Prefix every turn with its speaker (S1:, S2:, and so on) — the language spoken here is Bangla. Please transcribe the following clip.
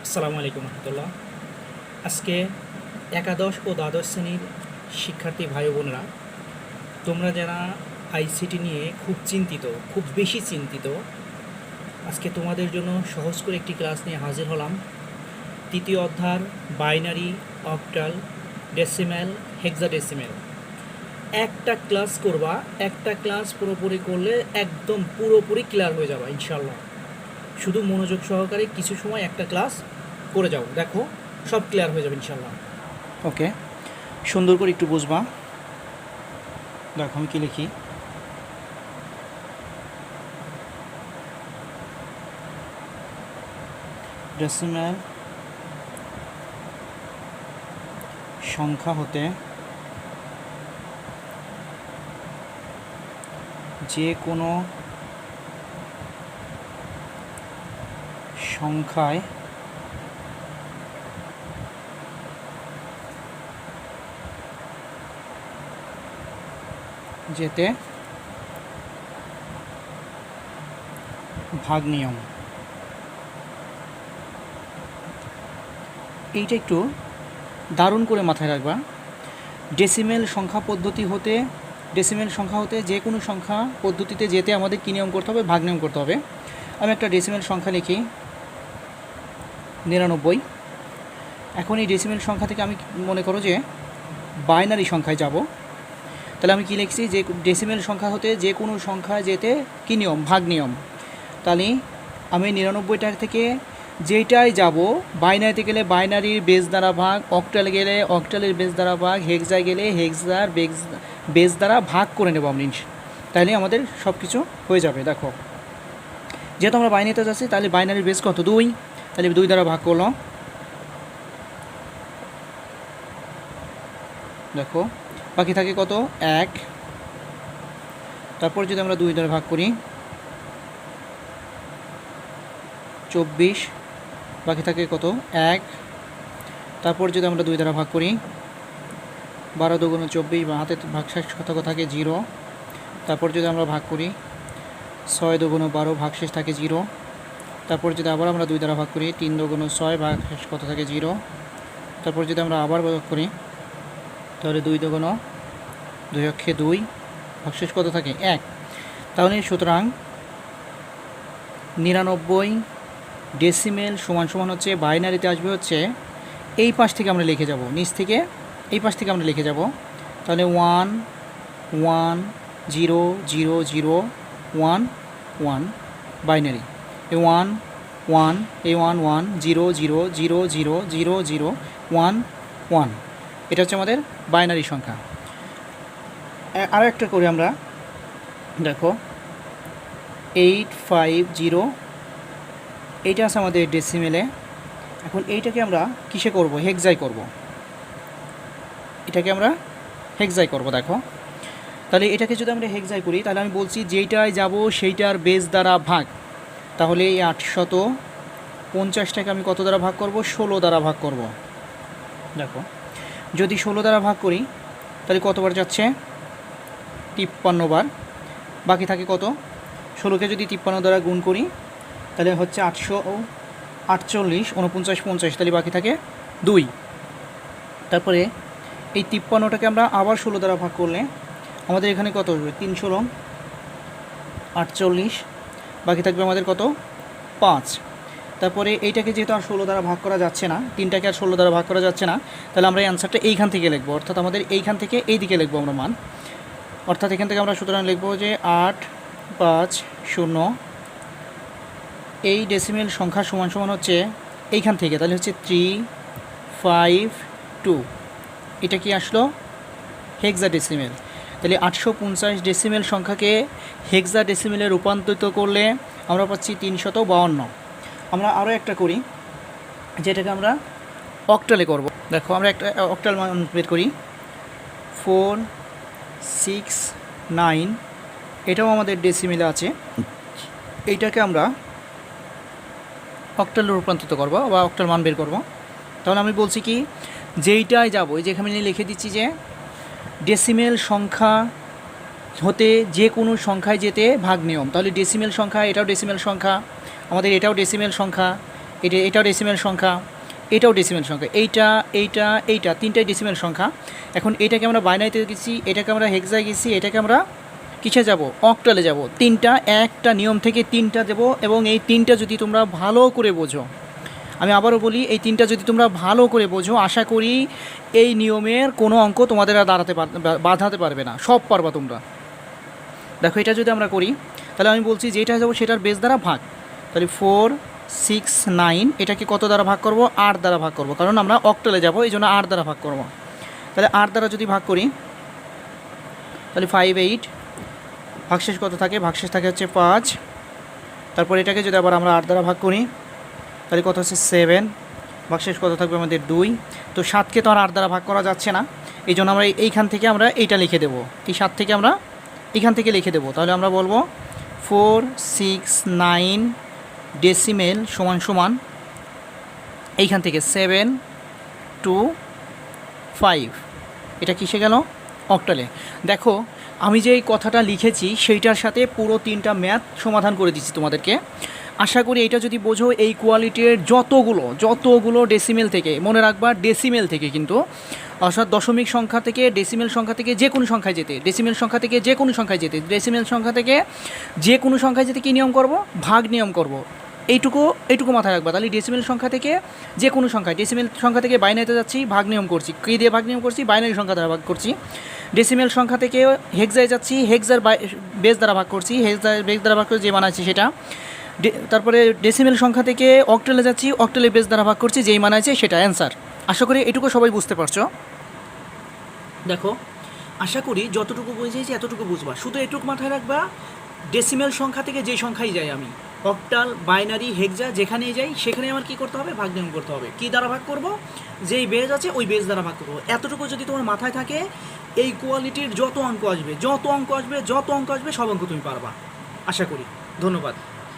S1: আসসালামু আলাইকুম রহমতুল্লাহ। আজকে একাদশ ও দ্বাদশ শ্রেণীর শিক্ষার্থী ভাই বোনেরা, তোমরা যারা আইসিটি নিয়ে খুব চিন্তিত, খুব বেশি চিন্তিত, আজকে তোমাদের জন্য সহজ করে একটি ক্লাস নিয়ে হাজির হলাম। তৃতীয় অধ্যায় বাইনারি, অক্টাল, ডেসিমেল, হেক্সাডেসিমেল। একটা ক্লাস করবা, একটা ক্লাস পুরোপুরি করলে একদম পুরোপুরি ক্লিয়ার হয়ে যাবে ইনশাল্লাহ। শুধু মনোযোগ সহকারে কিছু সময় একটা ক্লাস করে যাও, দেখো সব ক্লিয়ার হয়ে যাবে ইনশাল্লাহ। ওকে, সুন্দর করে একটু বুঝবা। দেখো আমি কি লিখি। ডেসিমেল সংখ্যা হতে যে কোনো সংখ্যায় যেতে ভাগ নিয়ম। এইটা একটু দারুণ করে মাথায় রাখবা। ডেসিমেল সংখ্যা হতে যে কোনো সংখ্যা পদ্ধতিতে যেতে আমাদের কী নিয়ম করতে হবে? ভাগ নিয়ম করতে হবে। আমি একটা ডেসিমেল সংখ্যা লিখি 99। এখন এই ডেসিমেল সংখ্যা থেকে আমি মনে করো যে বাইনারি সংখ্যায় যাব, তাহলে আমি কী লিখছি? যে ডেসিমেল সংখ্যা হতে যে কোনো সংখ্যা যেতে কী নিয়ম? ভাগ নিয়ম। তাহলে আমি 99টা থেকে যেটাই যাব, বাইনারিতে গেলে বাইনারির বেস দ্বারা ভাগ, অক্টালে গেলে অক্টালের বেস দ্বারা ভাগ, হেক্সায় গেলে হেক্সার বেস দ্বারা ভাগ করে নেব আমি। তাহলে আমাদের সব কিছু হয়ে যাবে। দেখো, যেহেতু আমরা বাইনারিতে যাচ্ছি, তাহলে বাইনারির বেস কত? 2। তাহলে 2 দ্বারা ভাগ করলাম। দেখো বাকি থাকে কত? 1। তারপর যদি আমরা 2 দ্বারা ভাগ করি 24, বাকি থাকে কত? 1। তারপর যদি আমরা 2 দ্বারা ভাগ করি 12 2 24, বা হাতে ভাগশেষ কত থাকে? 0। তারপর যদি আমরা ভাগ করি 6 2 12, ভাগশেষ থাকে 0। তারপর যদি আবার আমরা 2 দ্বারা ভাগ করি 3 2 6, ভাগশেষ কত থাকে? 0। তারপর যদি আমরা আবার ভাগ করি তাহলে 2 2 2 অক্ষে 2, ভাগশেষ কত থাকে? 1। তাহলে সুতরাং 99 ডেসিমেল সমান সমান হচ্ছে, বাইনারিতে আসবে হচ্ছে এই পাশ থেকে আমরা লিখে যাব, নিচ থেকে এই পাশ থেকে আমরা লিখে যাব। তাহলে 1 1 0 0 0 1 1 বাইনারি। এই 1 1, এই 1 1 0 0 0 0 0 0 1 1, এটা হচ্ছে আমাদের বাইনারি সংখ্যা। আরও একটা করি আমরা। দেখো 850, এইটা আছে আমাদের ডেসিমেলে। এখন এইটাকে আমরা কিসে করব? হেক্সায় করব। এটাকে আমরা হেক্সায় করব। দেখো, তাহলে এটাকে যদি আমরা হেক্সায় করি, তাহলে আমি বলছি যেইটায় যাব সেইটার বেস দ্বারা ভাগ। তাহলে এই 850টাকে আমি কত দ্বারা ভাগ করব? 16 দ্বারা ভাগ করব। দেখো, যদি 16 দ্বারা ভাগ করি তাহলে কতবার যাচ্ছে? 53 বার। বাকি থাকে কত? 16কে যদি 53 দ্বারা গুণ করি তাহলে হচ্ছে 848, 49 50, তাহলে বাকি থাকে 2। তারপরে এই 53টাকে আমরা আবার 16 দ্বারা ভাগ করলে আমাদের এখানে কত হবে? 3 16 48, বাকি থাকবে আমাদের কত? 5। তারপরে এইটাকে যেহেতু আর 16 দ্বারা ভাগ করা যাচ্ছে না, 3টাকে আর 16 দ্বারা ভাগ করা যাচ্ছে না, তাহলে আমরা এই অ্যান্সারটা এইখান থেকে লিখবো, অর্থাৎ আমাদের এইখান থেকে এই দিকে লিখবো আমরা মান। অর্থাৎ এখান থেকে আমরা সুতরাং লিখবো যে 8 5 0। এই ডেসিমেল সংখ্যা সমান সমান হচ্ছে এইখান থেকে, তাহলে হচ্ছে 3 5 2। এটা কি আসলো? হেক্সাডেসিমেল। তাহলে 850 ডেসিমেল সংখ্যাকে হেক্সাডেসিমেলে রূপান্তরিত করলে আমরা পাচ্ছি 352। আমরা আরও একটা করি, যেটাকে আমরা অক্টালে করব। দেখো, আমরা একটা অক্টাল মান বের করি 4 6 9, এটাও আমাদের ডেসিমেলে আছে। এইটাকে আমরা অক্টালে রূপান্তরিত করব বা অক্টাল মান বের করব। তাহলে আমি বলছি কি, যেইটাই যাব, এই যেখানে লিখে দিচ্ছি যে ডেসিমেল সংখ্যা হতে যে কোনো সংখ্যায় যেতে ভাগ নিয়ম। তাহলে ডেসিমেল সংখ্যা, এটাও ডেসিমেল সংখ্যা, আমাদের এটাও ডেসিমেল সংখ্যা, এটাও ডেসিমেল সংখ্যা, এটাও ডেসিমেল সংখ্যা, এইটা তিনটাই ডেসিমেল সংখ্যা। এখন এটাকে আমরা বাইনারিতে গেছি, এটাকে আমরা হেক্সায় গেছি, এটাকে আমরা কিসে যাব, অক্টালে যাব। একটা নিয়ম থেকে তিনটা দেব, এবং এই তিনটা যদি তোমরা ভালো করে বোঝো, আমি আবারও বলি, এই তিনটা যদি তোমরা ভালো করে বোঝো, আশা করি এই নিয়মের কোনো অঙ্ক তোমাদের আর বাধাতে পারবে না, সব পারবা তোমরা। দেখো এটা যদি আমরা করি, তাহলে আমি বলছি যেটা যাবো সেটার বেস দ্বারা ভাগ। তাহলে 4, 6, 9 এটাকে কত দ্বারা ভাগ করব, 8 দ্বারা ভাগ করব, কারণ আমরা অক্টালে যাব, এই জন্য 8 দ্বারা ভাগ করব। তাহলে 8 দ্বারা যদি ভাগ করি, তাহলে 5, 8, ভাগশেষ কত থাকে, ভাগশেষ থাকে হচ্ছে 5। তারপর এটাকে যদি আবার আমরা 8 দ্বারা ভাগ করি, তাহলে কত হচ্ছে 7, ভাগশেষ কত থাকবে আমাদের 2। তো 7কে তো আর 8 দ্বারা ভাগ করা যাচ্ছে না, এই জন্য আমরা এইখান থেকে আমরা এইটা লিখে দেবো, এই 7 থেকে আমরা এইখান থেকে লিখে দেবো। তাহলে আমরা বলবো 4, 6, 9 ডেসিমেল সমান সমান এইখান থেকে 7, 2, 5, এটা কিসে গেল, অক্টালে। দেখো আমি যে এই কথাটা লিখেছি সেইটার সাথে পুরো 3টা ম্যাথ সমাধান করে দিচ্ছি তোমাদেরকে। আশা করি এইটা যদি বোঝো, এই কোয়ালিটির যতগুলো ডেসিমেল থেকে, মনে রাখবা ডেসিমেল থেকে কিন্তু, অর্থাৎ দশমিক সংখ্যা থেকে, ডেসিমেল সংখ্যা থেকে যে কোনো সংখ্যায় যেতে, ডেসিমেল সংখ্যা থেকে যে কোনো সংখ্যায় যেতে, ডেসিমেল সংখ্যা থেকে যে কোনো সংখ্যায় যেতে কী নিয়ম করব, ভাগ নিয়ম করব। এইটুকু মাথায় রাখবা। তাহলে ডেসিমেল সংখ্যা থেকে যে কোনো সংখ্যায়, ডেসিমেল সংখ্যা থেকে বাইনারিতে যাচ্ছি, ভাগ নিয়ম করছি, কী দিয়ে ভাগ নিয়ম করছি, বাইনারি সংখ্যা দ্বারা ভাগ করছি। ডেসিমেল সংখ্যা থেকে হেক্সায় যাচ্ছি, হেক্সার বেস দ্বারা ভাগ করছি, হেক্সার বেস দ্বারা ভাগ করে যে মান আছে সেটা। তারপরে ডেসিমেল সংখ্যা থেকে অক্টালে যাচ্ছি, অক্টালে বেস দ্বারা ভাগ করছি, যেই মান আছে সেটা অ্যান্সার। আশা করি এটুকু সবাই বুঝতে পারছো। দেখো আশা করি যতটুকু বুঝেছি এতটুকু বুঝবা, শুধু এটুকু মাথায় রাখবা, ডেসিমেল সংখ্যা থেকে যে সংখ্যাই যাই আমি, অক্টাল, বাইনারি, হেক্সা যেখানেই যাই সেখানে আমার কী করতে হবে, ভাগ নিয়ম করতে হবে। কী দ্বারা ভাগ করব, যেই বেজ আছে ওই বেজ দ্বারা ভাগ করবো। এতটুকু যদি তোমার মাথায় থাকে, এই কোয়ালিটির যত অঙ্ক আসবে সব অঙ্ক তুমি পারবা, আশা করি। ধন্যবাদ।